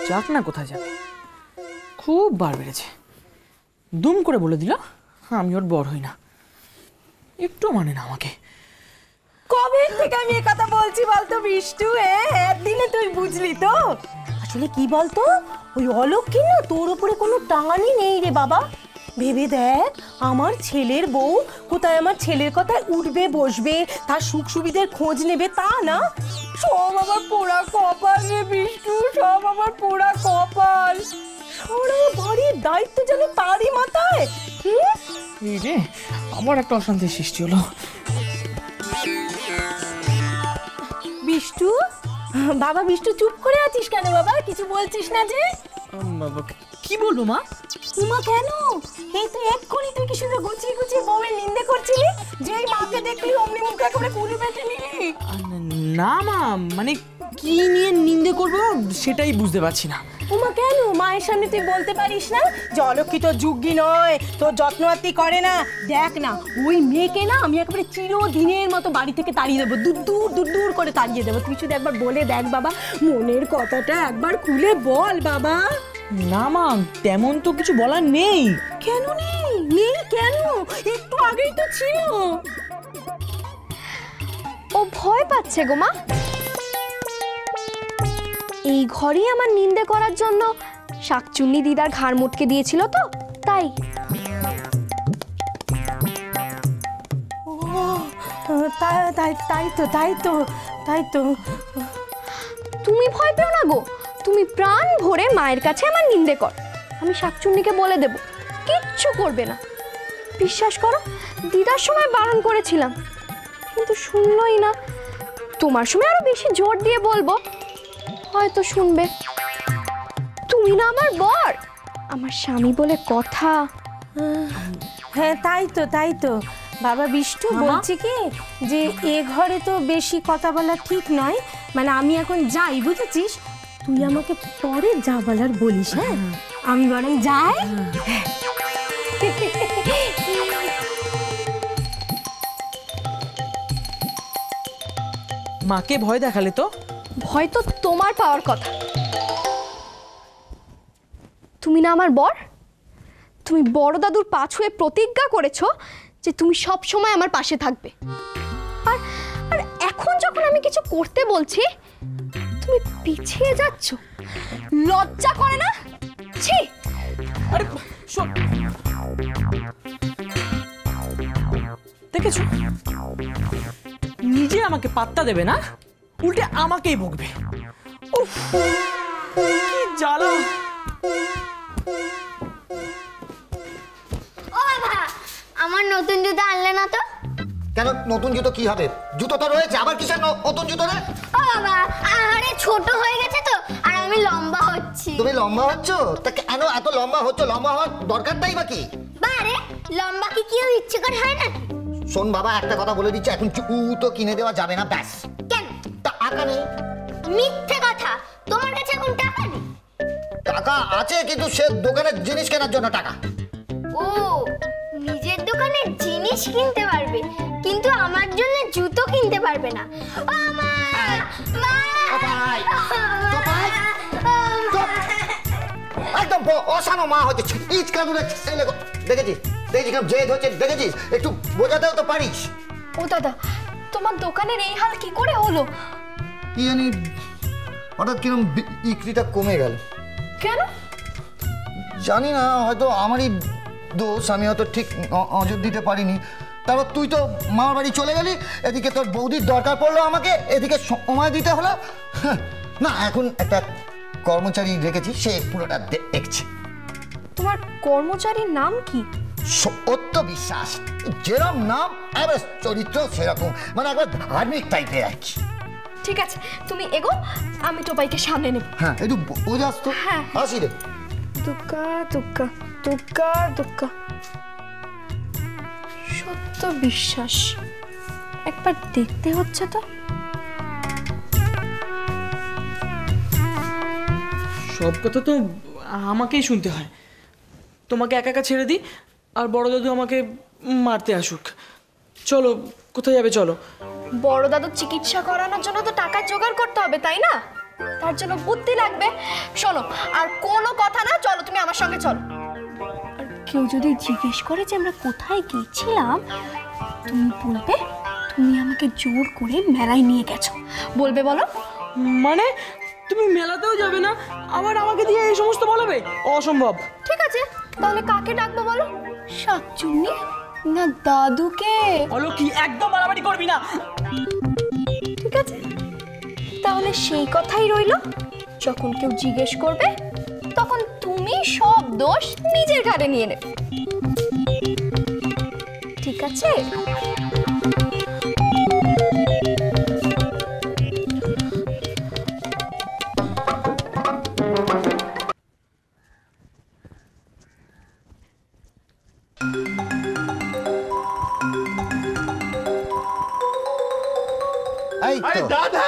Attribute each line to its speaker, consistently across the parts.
Speaker 1: যাক না কোথায় যাবে, খুব বার বেড়েছে। দুম করে বলে দিল আমি ওর বড় হই না, একটু মানে না আমাকে।
Speaker 2: কবে থেকে আমি এ কথা বলছি বলতো বিষ্টু? একদিনে তুই বুঝলি তো? আসলে কি বলতো, ওই অলক্ষী না তোর উপরে কোনো টাঙানি নেই রে বাবা। ভেবে দেখ, আমার ছেলের বউ কোথায় আমার ছেলের কথায় উঠবে বসবে, তার সুখ সুবিধার খোঁজ নেবে, তা না। সব আমার পোড়া কপাল রে বিষ্টু, সব আমার পোড়া কপাল। সারা বাড়ির দায়িত্ব যেন তারই মাথায়।
Speaker 1: এই রে, আবার একটা অশান্তির সৃষ্টি হলো।
Speaker 2: বিষ্টু, বাবা বিষ্টু, চুপ করে আছিস কেন বাবা? কিছু বলছিস না যে?
Speaker 1: কি বলবো মা?
Speaker 2: উমা কেন? এই তো এক্ষুনি তুই কি শুধু গুছিয়ে গুছিয়ে বউয়ের নিন্দে করছিলি, যেই মাকে দেখলি অমনি মুখে একেবারে কুলি বেঁধে নিলি।
Speaker 1: না মা, মানে কি নিয়ে নিন্দে করবো সেটাই বুঝতে পারছি না।
Speaker 2: উমা কেন? মায়ের সামনে তুই বলতে পারিস না যে অলক্ষী তোর যোগ্যী নয়, তোর যত্ন আত্তি করে না? দেখ না, ওই মেয়েকে না আমি একেবারে চিরদিনের মতো বাড়ি থেকে তাড়িয়ে দেবো, দূর দূর দূর দূর করে তাড়িয়ে দেবো। তুই শুধু একবার বলে দেখ বাবা, মনের কথাটা একবার খুলে বল বাবা।
Speaker 1: না মা, তেমন তো কিছু বলার নেই।
Speaker 2: কেন নেই? নেই কেন? একটু আগেই তো ছিল।
Speaker 3: ও ভয় পাচ্ছে গো মা। এই ঘরেই আমার নিন্দে করার জন্য শাকচুন্নি দিদার ঘাড় মোটকে দিয়েছিল তো, তাই।
Speaker 2: তাই তো।
Speaker 3: তুমি ভয় পেও না গো, তুমি প্রাণ ভরে মায়ের কাছে আমার নিন্দে কর, আমি শাকচুন্নিকে বলে দেব, কিচ্ছু করবে না। বিশ্বাস করো, দিদার সময় বারণ করেছিলাম, কিন্তু শুনলই না। তোমার সময় আরো বেশি জোর দিয়ে বলবো, হয়তো শুনবে। তুমি না আমার বর, আমার স্বামী বলে কথা।
Speaker 2: হ্যাঁ তাই তো বাবা বিষ্টু, বলছি কি যে এ ঘরে তো বেশি কথা বলা ঠিক নয়। মানে আমি এখন যাই, বুঝেছিস? তুই আমাকে পরে যা বলার বলিস। হ্যাঁ, আমি বরং যাই।
Speaker 1: মাকে ভয় দেখালে তো?
Speaker 3: ভয় তো তোমার পাওয়ার কথা। তুমি না আমার বর, তুমি বড় দাদুর পা ছুঁয়ে প্রতিজ্ঞা করেছো যে তুমি সব সময় আমার পাশে থাকবে। আর আর এখন যখন আমি কিছু করতে বলছি তুমি পিছিয়ে যাচ্ছ, লজ্জা করে না? ছি!
Speaker 1: আরে শোন, দেখেছো, নিজে আমাকে পাত্তা দেবে না, উল্টে আমাকেই বকবে। উফ, কি জ্বালা।
Speaker 4: ও বাবা, আমার নতুন জুতো আনলে না তো?
Speaker 5: কেন নতুন জুতো কি হবে? জুতো তো রয়েছে, আবার কিসের নতুন জুতো রে?
Speaker 4: ও বাবা, আরে ছোট হয়ে গেছে তো, আর আমি লম্বা হচ্ছি।
Speaker 5: তুমি লম্বা হচ্ছ? তা কেন এত লম্বা হচ্ছ? লম্বা হওয়ার দরকারটাই বা কি?
Speaker 4: বারে, লম্বা কি কেউ ইচ্ছে করে হয় না?
Speaker 5: শোন বাবা, একটা কথা বলে দিচ্ছি, এখন জুতো কিনে দেওয়া যাবে না, ব্যাস।
Speaker 4: কেন?
Speaker 5: টাকা নেই।
Speaker 4: মিথ্যে কথা, তোমার কাছে এখন টাকা নেই?
Speaker 5: টাকা আছে, কিন্তু সে দোকানের জিনিস কেনার জন্য টাকা।
Speaker 4: ও, নিজের দোকানে জিনিস কিনতে পারবে, কিন্তু আমার জন্য জুতো কিনতে পারবে না। ও মা! মা!
Speaker 5: ভাই, একদম অসানো মা হচ্ছে, ইচকানুরে ছেলে। দেখেছিস কেমন জেদ হচ্ছে, দেখেছিস? একটু বোঝাতেও তো পারিস।
Speaker 3: ও দাদা, তোমার দোকানের এই হাল কি করে হলো?
Speaker 5: কি জানি, হঠাৎ কিরম বিক্রিটা কমে গেল।
Speaker 3: কেন?
Speaker 5: জানি না, হয়তো আমারই দোষ, আমি হয়তো ঠিক নজর দিতে পারিনি। তারপর তুই তো মামার বাড়ি চলে গেলি, এদিকে তোর বৌদির দরকার পড়লো আমাকে, এদিকে সময় দিতে হলো। না, এখন একটা কর্মচারী রেখেছি, সে পুরোটা দেখছে।
Speaker 3: তোমার কর্মচারীর নাম কি?
Speaker 5: সত্য বিশ্বাস। যেরকম নাম, এবার চরিত্র সেরকম, মানে একবার ধার্মিক টাইপের আর কি।
Speaker 3: ঠিক আছে, তুমি এগো, আমি টোপাইকে সামনে নেব।
Speaker 5: হ্যাঁ, একটু বোঝাস তো।
Speaker 3: হ্যাঁ।
Speaker 5: আসি রে।
Speaker 3: দুক্কা দুক্কা দুক্কা দুক্কা। সত্য বিশ্বাস, একবার দেখতে হচ্ছে তো।
Speaker 1: সব কথা তো আমাকেই শুনতে হয়। তোমাকে একা একা ছেড়ে দিই, আর বড় দাদু আমাকে মারতে আসুক। চলো, কোথায় যাবে? চলো।
Speaker 3: বড় দাদুর চিকিৎসা করানোর জন্য তো টাকা জোগাড় করতে হবে, তাই না? তার জন্য বুদ্ধি লাগবে। শোনো, আর কোনো কথা না, চলো তুমি আমার সঙ্গে চলো। আর কেউ যদি জিজ্ঞেস করে যে আমরা কোথায় গিয়েছিলাম, তুমি বলবে তুমি আমাকে জোর করে মেলায় নিয়ে গেছো। বলবে বলো?
Speaker 1: মানে তুমি মেলাতেও যাবে না, আবার আমাকে দিয়ে এই সমস্ত বলাবে? অসম্ভব।
Speaker 3: ঠিক আছে, তাহলে কাকে ডাকবো বলো? শাকচুন্নি না দাদুকে?
Speaker 1: বলো কি, একদম বাড়াবাড়ি করবি না।
Speaker 3: ঠিক আছে, তাহলে সেই কথাই রইলো। যখন কেউ জিজ্ঞেস করবে তখন তুমি সব দোষ নিজের ঘাড়ে নিয়ে নেবে। ঠিক আছে?
Speaker 5: এই তো
Speaker 6: দাদা,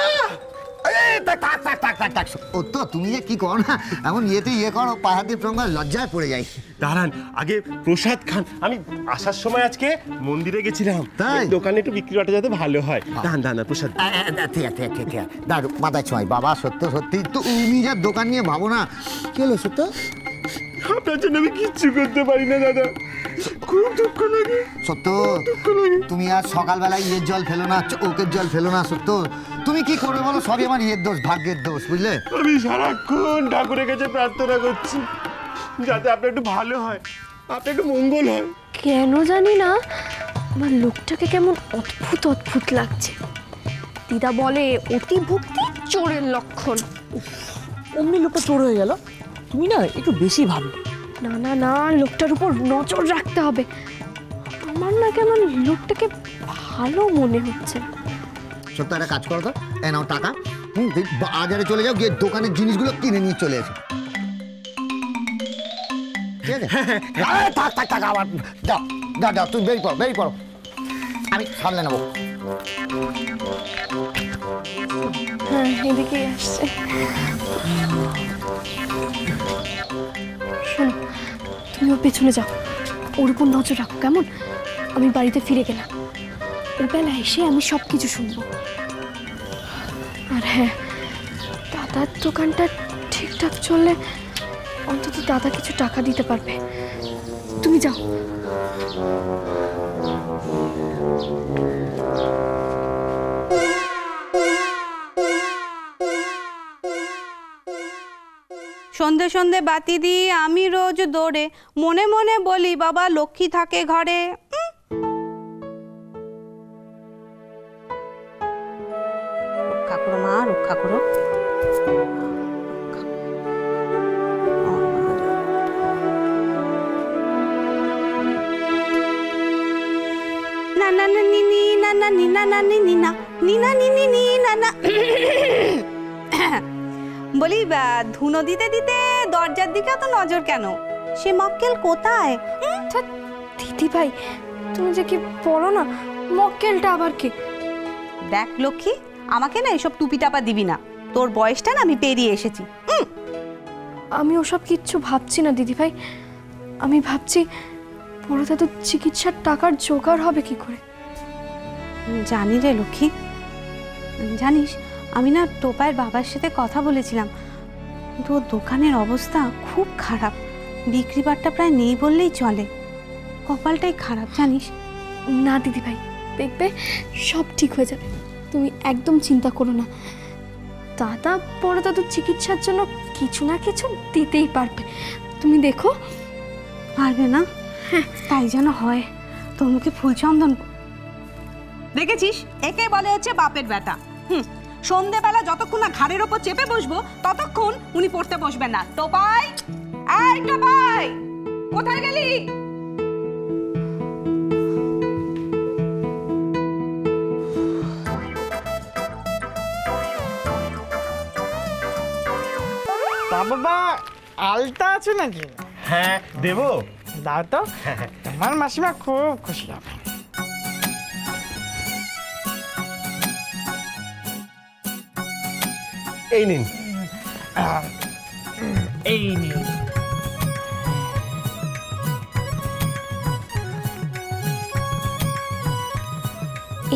Speaker 5: ও তো তুমি যে কি করো না, এমন ইয়ে করো, পাহাড়ি প্রঙ্গা লজ্জায় পড়ে যাই।
Speaker 6: দাঁড়ান, আগে প্রসাদ খান। আমি আসার সময় আজকে মন্দিরে গেছিলাম,
Speaker 5: তাই?
Speaker 6: দোকানে একটু বিক্রি বাটা যাতে ভালো হয়। দাঁড়ান প্রসাদ।
Speaker 5: ঠিক আছে দাঁড়ো, মাথায় ছোঁয় বাবা। সত্যি তুমি যে দোকান নিয়ে ভাবো না। কি হলো সত্য?
Speaker 6: আপনার জন্য আমি কিচ্ছু করতে পারি না দাদা, খুব দুঃখ লাগে।
Speaker 5: সত্য, তুমি আর সকালবেলায় ইয়ের জল ফেলো না, চোখের জল ফেলো না। সত্য, তুমি কি করবে বলো? সবই আমার ইয়ের দোষ, ভাগ্যের দোষ, বুঝলে?
Speaker 6: আমি সারাক্ষণ ঠাকুরের কাছে প্রার্থনা করছি যাতে আপনার একটু ভালো হয়, আপনার একটু মঙ্গল হয়।
Speaker 3: কেন জানি না, আমার লোকটাকে কেমন অদ্ভুত অদ্ভুত লাগছে। দিদা বলে অতি ভক্তি চোরের লক্ষণ।
Speaker 1: অমনি লোকটা চোর হয়ে গেল। তুমি না একটু বেশি ভাবো।
Speaker 3: না না না, লোকটার উপর নজর রাখতে হবে। আমার না কেমন লোকটাকে ভালো মনে হচ্ছে।
Speaker 5: সত্য, একটা কাজ করো তো, এ নাও টাকা। বাজারে চলে যাও, গিয়ে দোকানের জিনিসগুলো কিনে নিয়ে চলে এসো। ঠিক আছে? থাক আবার যাও তুমি বেরিয়ে পড়ো, আমি সামলে নেবো।
Speaker 3: হ্যাঁ, এদিকেই আসছে। শোনো, তুমি ওর পেছনে যাও, ওর উপর নজর রাখো, কেমন? আমি বাড়িতে ফিরে গেলাম, ও বেলা এসে আমি সব কিছু শুনবো। আর হ্যাঁ, দাদার দোকানটা ঠিকঠাক চললে অন্তত দাদা কিছু টাকা দিতে পারবে। তুমি যাও।
Speaker 7: সন্ধে সন্ধে বাতি দিই আমি রোজ দৌড়ে, মনে মনে বলি বাবা লক্ষ্মী থাকে ঘরে। রক্ষা করো মা, রক্ষা করো। না না না নি নি না না নি না না নি নি না নি না নি নি নি না না। বলি ধুনো দিতে দিতে দরজার দিকে তো নজর কেন? সে মক্কেল কোথায়?
Speaker 3: দিদি ভাই, তুমি যে কি বলো না, মক্কেলটা আবার কি?
Speaker 7: দেখ লক্ষ্মী, আমাকে না এসব টুপি টাপা দিবি না, তোর বয়সটা না আমি পেরিয়ে এসেছি।
Speaker 3: আমি ওসব কিচ্ছু ভাবছি না দিদি ভাই। আমি ভাবছি বড় দাদুর চিকিৎসার টাকার জোগাড় হবে কি করে।
Speaker 7: জানি রে লক্ষ্মী, জানিস আমি না টোপাইয়ের বাবার সাথে কথা বলেছিলাম, কিন্তু ওর দোকানের অবস্থা খুব খারাপ, বিক্রি বাট্টা প্রায় নেই বললেই চলে। কপালটাই খারাপ জানিস।
Speaker 3: না দিদি ভাই, দেখবে সব ঠিক হয়ে যাবে, তুমি একদম চিন্তা করো না। দাদা বড় দাদুর চিকিৎসার জন্য কিছু না কিছু দিতেই পারবে, তুমি দেখো।
Speaker 7: পারবে না? হ্যাঁ, তাই যেন হয়। তোর মুখে ফুল চন্দন দেখেছিস, একে বলে হচ্ছে বাপের বেটা। সন্ধেবেলা যতক্ষণ না ঘাড়ের ওপর চেপে বসবো ততক্ষণ উনি পড়তে বসবেন না। টোপাই, এই টোপাই, কোথায় গেলি?
Speaker 8: বাবা, আলতা আছে নাকি?
Speaker 6: হ্যাঁ দেবো।
Speaker 8: দাও তো, তোমার মাসিমা খুব খুশি হবে।
Speaker 6: এই নিন।
Speaker 8: এই নিন।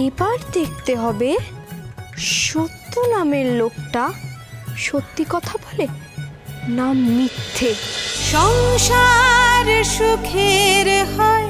Speaker 3: এবার দেখতে হবে সত্য নামের লোকটা সত্যি কথা বলে না মিথ্যে?
Speaker 2: সংসার সুখের হয়